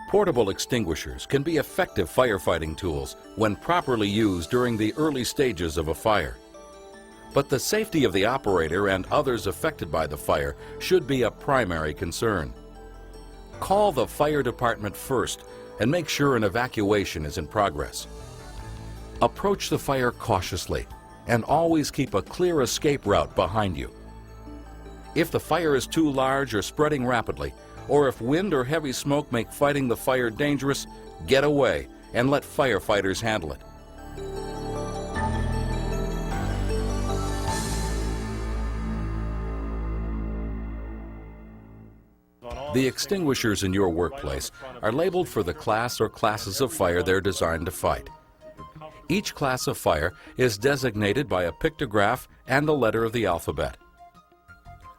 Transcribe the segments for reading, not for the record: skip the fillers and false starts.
Portable extinguishers can be effective firefighting tools when properly used during the early stages of a fire. But the safety of the operator and others affected by the fire should be a primary concern. Call the fire department first and make sure an evacuation is in progress. Approach the fire cautiously and always keep a clear escape route behind you. If the fire is too large or spreading rapidly, or if wind or heavy smoke make fighting the fire dangerous, get away and let firefighters handle it. The extinguishers in your workplace are labeled for the class or classes of fire they're designed to fight. Each class of fire is designated by a pictograph and a letter of the alphabet.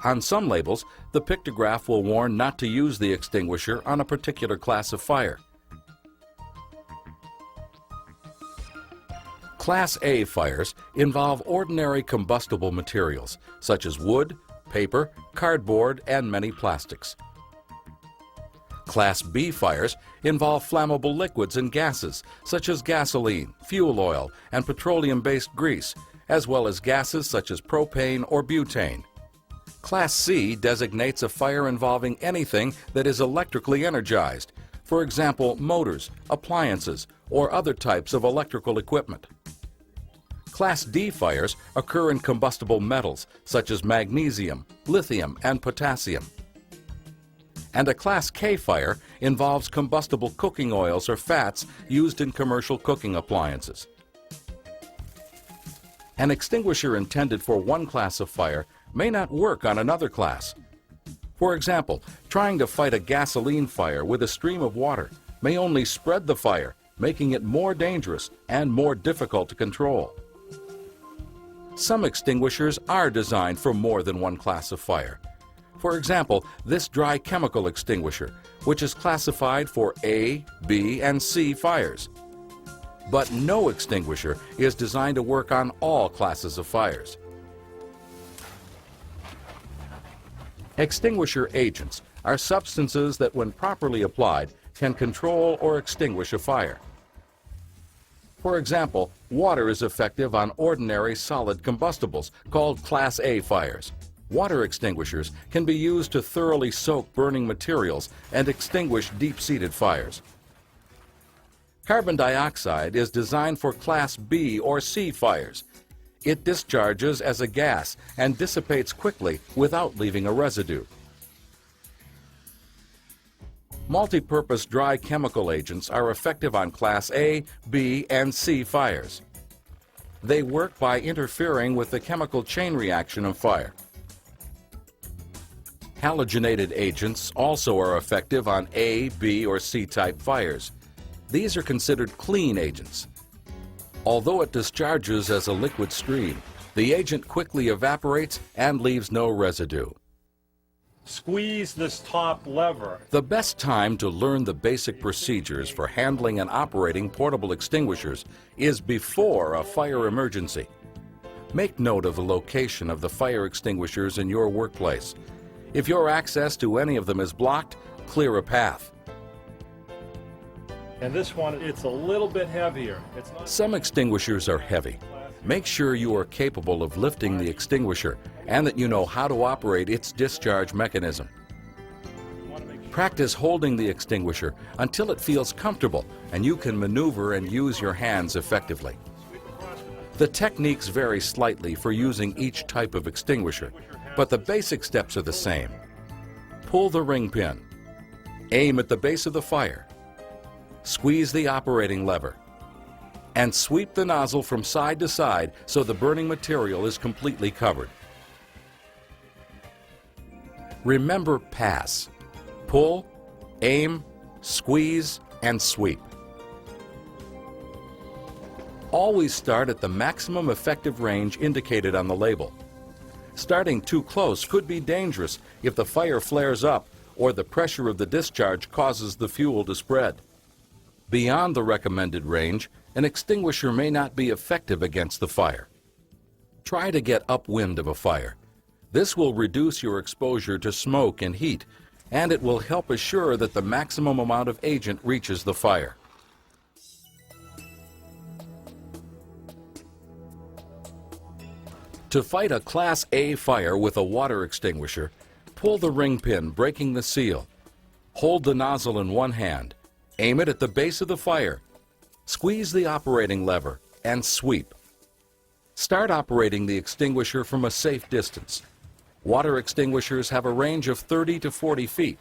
On some labels, the pictograph will warn not to use the extinguisher on a particular class of fire. Class A fires involve ordinary combustible materials, such as wood, paper, cardboard, and many plastics. Class B fires involve flammable liquids and gases, such as gasoline, fuel oil, and petroleum-based grease, as well as gases such as propane or butane. Class C designates a fire involving anything that is electrically energized, for example, motors, appliances, or other types of electrical equipment. Class D fires occur in combustible metals, such as magnesium, lithium, and potassium. And a Class K fire involves combustible cooking oils or fats used in commercial cooking appliances. An extinguisher intended for one class of fire may not work on another class. For example, trying to fight a gasoline fire with a stream of water may only spread the fire, making it more dangerous and more difficult to control. Some extinguishers are designed for more than one class of fire. For example, this dry chemical extinguisher, which is classified for A, B, and C fires. But no extinguisher is designed to work on all classes of fires. Extinguisher agents are substances that, when properly applied, can control or extinguish a fire. For example, water is effective on ordinary solid combustibles called Class A fires. Water extinguishers can be used to thoroughly soak burning materials and extinguish deep-seated fires. Carbon dioxide is designed for Class B or C fires. It discharges as a gas and dissipates quickly without leaving a residue. Multi-purpose dry chemical agents are effective on Class A, B, and C fires. They work by interfering with the chemical chain reaction of fire. Halogenated agents also are effective on A, B, or C type fires. These are considered clean agents. Although it discharges as a liquid stream, the agent quickly evaporates and leaves no residue. Squeeze this top lever. The best time to learn the basic procedures for handling and operating portable extinguishers is before a fire emergency. Make note of the location of the fire extinguishers in your workplace. If your access to any of them is blocked, clear a path. And this one, it's a little bit heavier. Some extinguishers are heavy. Make sure you are capable of lifting the extinguisher and that you know how to operate its discharge mechanism. Practice holding the extinguisher until it feels comfortable and you can maneuver and use your hands effectively. The techniques vary slightly for using each type of extinguisher, but the basic steps are the same. Pull the ring pin. Aim at the base of the fire. Squeeze the operating lever. And sweep the nozzle from side to side so the burning material is completely covered. Remember pass. Pull, aim, squeeze, and sweep. Always start at the maximum effective range indicated on the label. Starting too close could be dangerous if the fire flares up or the pressure of the discharge causes the fuel to spread. Beyond the recommended range, an extinguisher may not be effective against the fire. Try to get upwind of a fire. This will reduce your exposure to smoke and heat and it will help assure that the maximum amount of agent reaches the fire. To fight a Class A fire with a water extinguisher, pull the ring pin, breaking the seal. Hold the nozzle in one hand, aim it at the base of the fire, squeeze the operating lever, and sweep. Start operating the extinguisher from a safe distance. Water extinguishers have a range of 30 to 40 feet.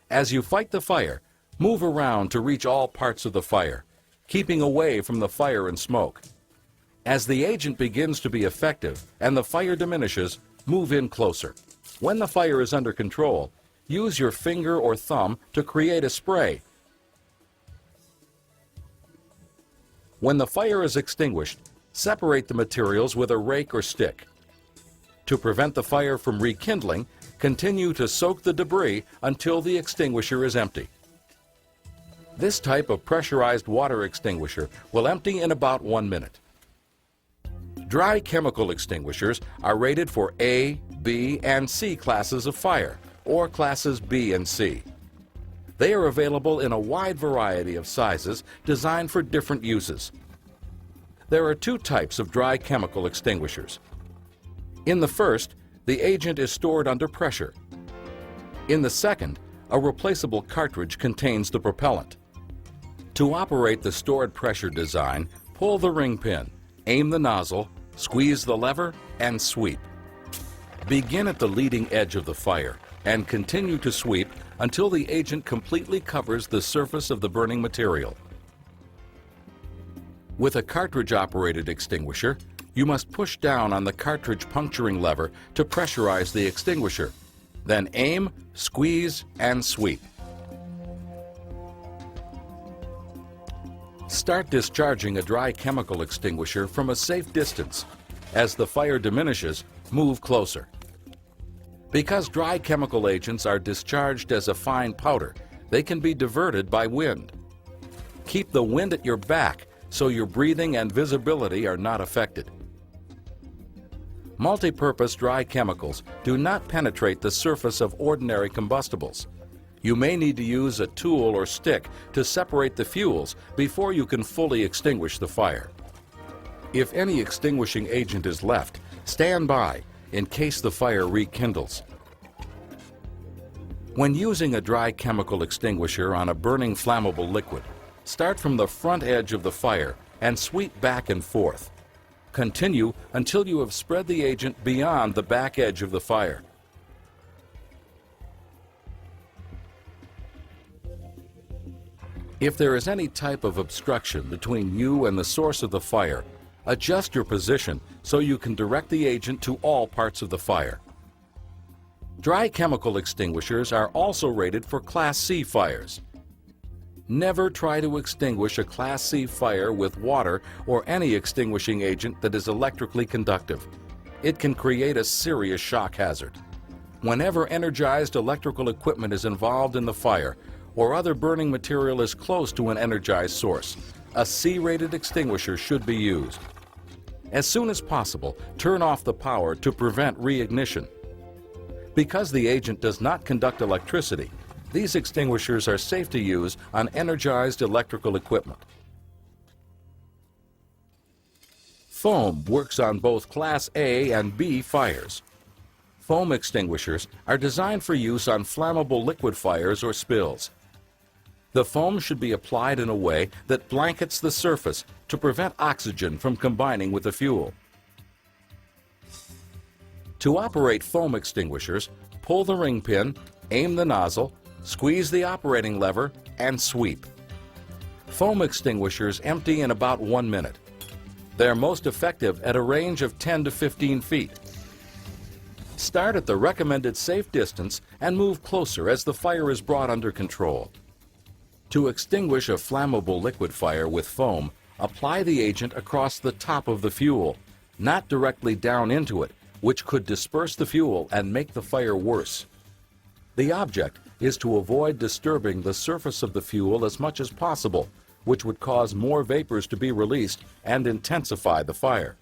As you fight the fire, move around to reach all parts of the fire, keeping away from the fire and smoke. As the agent begins to be effective and the fire diminishes, move in closer. When the fire is under control, use your finger or thumb to create a spray. When the fire is extinguished, separate the materials with a rake or stick. To prevent the fire from rekindling, continue to soak the debris until the extinguisher is empty. This type of pressurized water extinguisher will empty in about 1 minute. Dry chemical extinguishers are rated for A, B, and C classes of fire, or classes B and C. They are available in a wide variety of sizes designed for different uses. There are two types of dry chemical extinguishers. In the first, the agent is stored under pressure. In the second, a replaceable cartridge contains the propellant. To operate the stored pressure design, pull the ring pin, aim the nozzle, squeeze the lever, and sweep. Begin at the leading edge of the fire and continue to sweep until the agent completely covers the surface of the burning material. With a cartridge-operated extinguisher, you must push down on the cartridge puncturing lever to pressurize the extinguisher. Then aim, squeeze, and sweep. Start discharging a dry chemical extinguisher from a safe distance. As the fire diminishes, move closer. Because dry chemical agents are discharged as a fine powder, they can be diverted by wind. Keep the wind at your back so your breathing and visibility are not affected. Multi-purpose dry chemicals do not penetrate the surface of ordinary combustibles. You may need to use a tool or stick to separate the fuels before you can fully extinguish the fire. If any extinguishing agent is left, stand by in case the fire rekindles. When using a dry chemical extinguisher on a burning flammable liquid, start from the front edge of the fire and sweep back and forth. Continue until you have spread the agent beyond the back edge of the fire. If there is any type of obstruction between you and the source of the fire, adjust your position so you can direct the agent to all parts of the fire. Dry chemical extinguishers are also rated for Class C fires. Never try to extinguish a Class C fire with water or any extinguishing agent that is electrically conductive. It can create a serious shock hazard. Whenever energized electrical equipment is involved in the fire, or other burning material is close to an energized source, a C-rated extinguisher should be used. As soon as possible, turn off the power to prevent reignition. Because the agent does not conduct electricity, these extinguishers are safe to use on energized electrical equipment. Foam works on both Class A and B fires. Foam extinguishers are designed for use on flammable liquid fires or spills. The foam should be applied in a way that blankets the surface to prevent oxygen from combining with the fuel. To operate foam extinguishers, pull the ring pin, aim the nozzle, squeeze the operating lever, and sweep. Foam extinguishers empty in about 1 minute. They are most effective at a range of 10 to 15 feet. Start at the recommended safe distance and move closer as the fire is brought under control. To extinguish a flammable liquid fire with foam, apply the agent across the top of the fuel, not directly down into it, which could disperse the fuel and make the fire worse. The object is to avoid disturbing the surface of the fuel as much as possible, which would cause more vapors to be released and intensify the fire.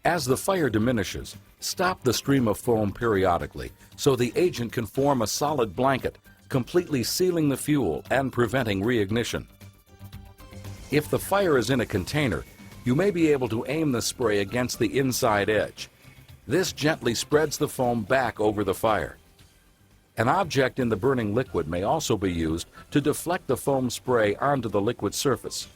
As the fire diminishes, stop the stream of foam periodically so the agent can form a solid blanket, completely sealing the fuel and preventing reignition. If the fire is in a container, you may be able to aim the spray against the inside edge. This gently spreads the foam back over the fire. An object in the burning liquid may also be used to deflect the foam spray onto the liquid surface.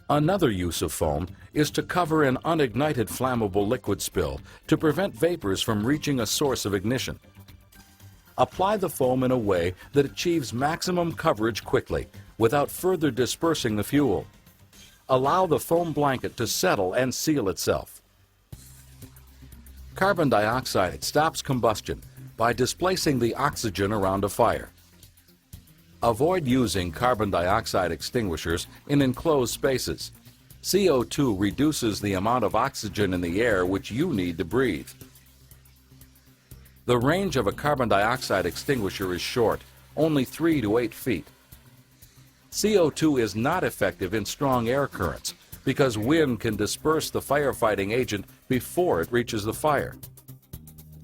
Another use of foam is to cover an unignited flammable liquid spill to prevent vapors from reaching a source of ignition. Apply the foam in a way that achieves maximum coverage quickly without further dispersing the fuel. Allow the foam blanket to settle and seal itself. Carbon dioxide stops combustion by displacing the oxygen around a fire. Avoid using carbon dioxide extinguishers in enclosed spaces. CO2 reduces the amount of oxygen in the air which you need to breathe. The range of a carbon dioxide extinguisher is short, only 3 to 8 feet. CO2 is not effective in strong air currents because wind can disperse the firefighting agent before it reaches the fire.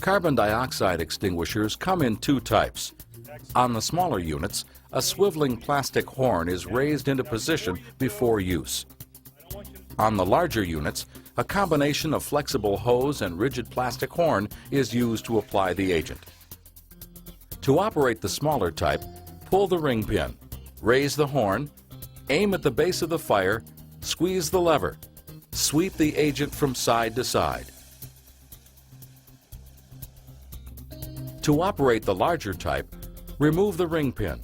Carbon dioxide extinguishers come in 2 types. On the smaller units, a swiveling plastic horn is raised into position before use. On the larger units, a combination of flexible hose and rigid plastic horn is used to apply the agent. To operate the smaller type, pull the ring pin, raise the horn, aim at the base of the fire, squeeze the lever, sweep the agent from side to side. To operate the larger type, remove the ring pin,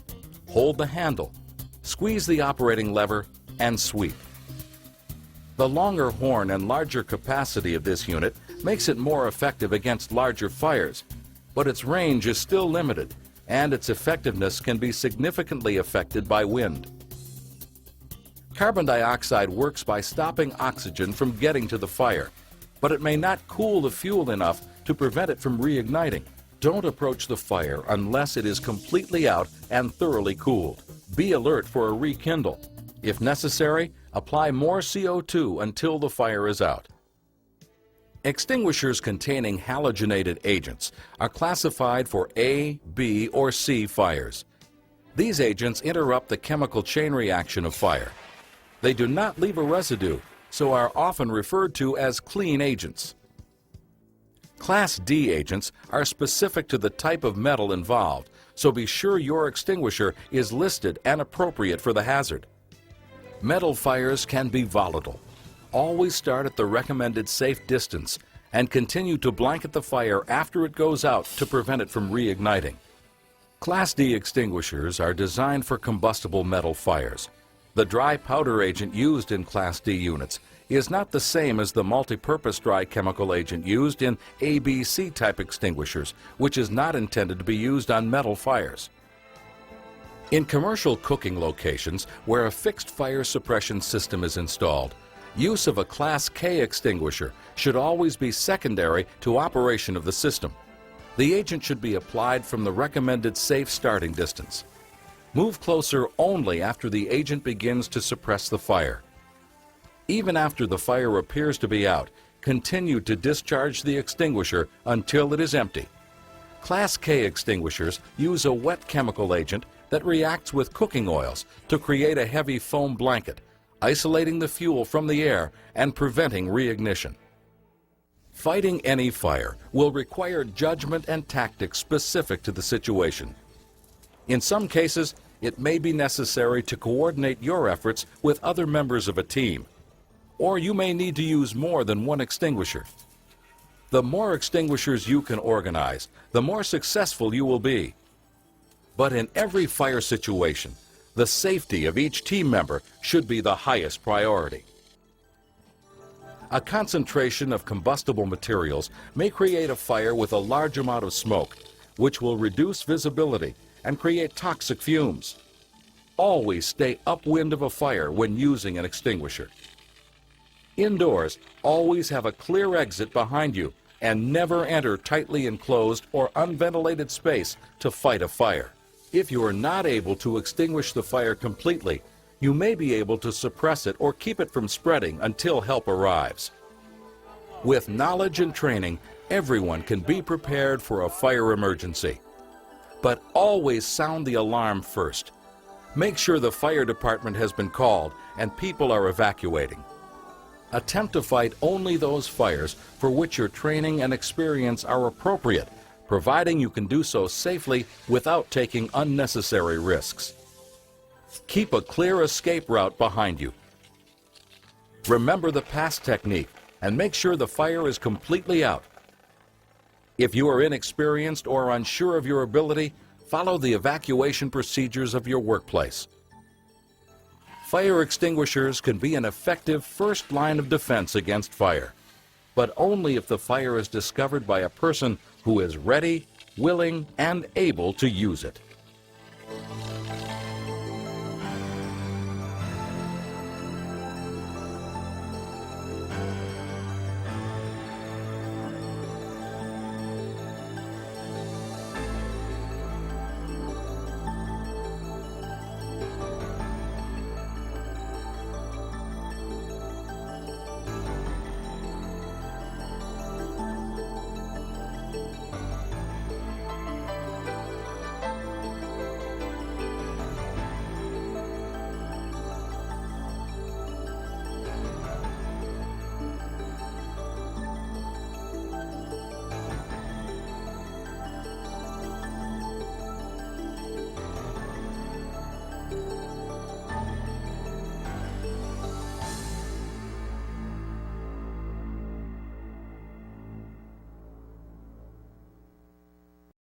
hold the handle, squeeze the operating lever, and sweep. The longer horn and larger capacity of this unit makes it more effective against larger fires, but its range is still limited, and its effectiveness can be significantly affected by wind. Carbon dioxide works by stopping oxygen from getting to the fire, but it may not cool the fuel enough to prevent it from reigniting. Don't approach the fire unless it is completely out and thoroughly cooled. Be alert for a rekindle. If necessary, apply more CO2 until the fire is out. Extinguishers containing halogenated agents are classified for A, B, or C fires. These agents interrupt the chemical chain reaction of fire. They do not leave a residue, so are often referred to as clean agents. Class D agents are specific to the type of metal involved, so be sure your extinguisher is listed and appropriate for the hazard. Metal fires can be volatile. Always start at the recommended safe distance and continue to blanket the fire after it goes out to prevent it from reigniting. Class D extinguishers are designed for combustible metal fires. The dry powder agent used in Class D units is not the same as the multi-purpose dry chemical agent used in ABC type extinguishers, which is not intended to be used on metal fires. In commercial cooking locations where a fixed fire suppression system is installed, use of a Class K extinguisher should always be secondary to operation of the system. The agent should be applied from the recommended safe starting distance. Move closer only after the agent begins to suppress the fire. Even after the fire appears to be out, continue to discharge the extinguisher until it is empty. Class K extinguishers use a wet chemical agent that reacts with cooking oils to create a heavy foam blanket, isolating the fuel from the air and preventing reignition. Fighting any fire will require judgment and tactics specific to the situation. In some cases, it may be necessary to coordinate your efforts with other members of a team, or you may need to use more than one extinguisher. The more extinguishers you can organize, the more successful you will be. But in every fire situation, the safety of each team member should be the highest priority. A concentration of combustible materials may create a fire with a large amount of smoke, which will reduce visibility and create toxic fumes. Always stay upwind of a fire when using an extinguisher. Indoors, always have a clear exit behind you and never enter tightly enclosed or unventilated space to fight a fire. If you are not able to extinguish the fire completely, you may be able to suppress it or keep it from spreading until help arrives. With knowledge and training, everyone can be prepared for a fire emergency. But always sound the alarm first. Make sure the fire department has been called and people are evacuating. Attempt to fight only those fires for which your training and experience are appropriate, providing you can do so safely without taking unnecessary risks. Keep a clear escape route behind you. Remember the pass technique and make sure the fire is completely out. If you are inexperienced or unsure of your ability, follow the evacuation procedures of your workplace. Fire extinguishers can be an effective first line of defense against fire, but only if the fire is discovered by a person who is ready, willing, and able to use it.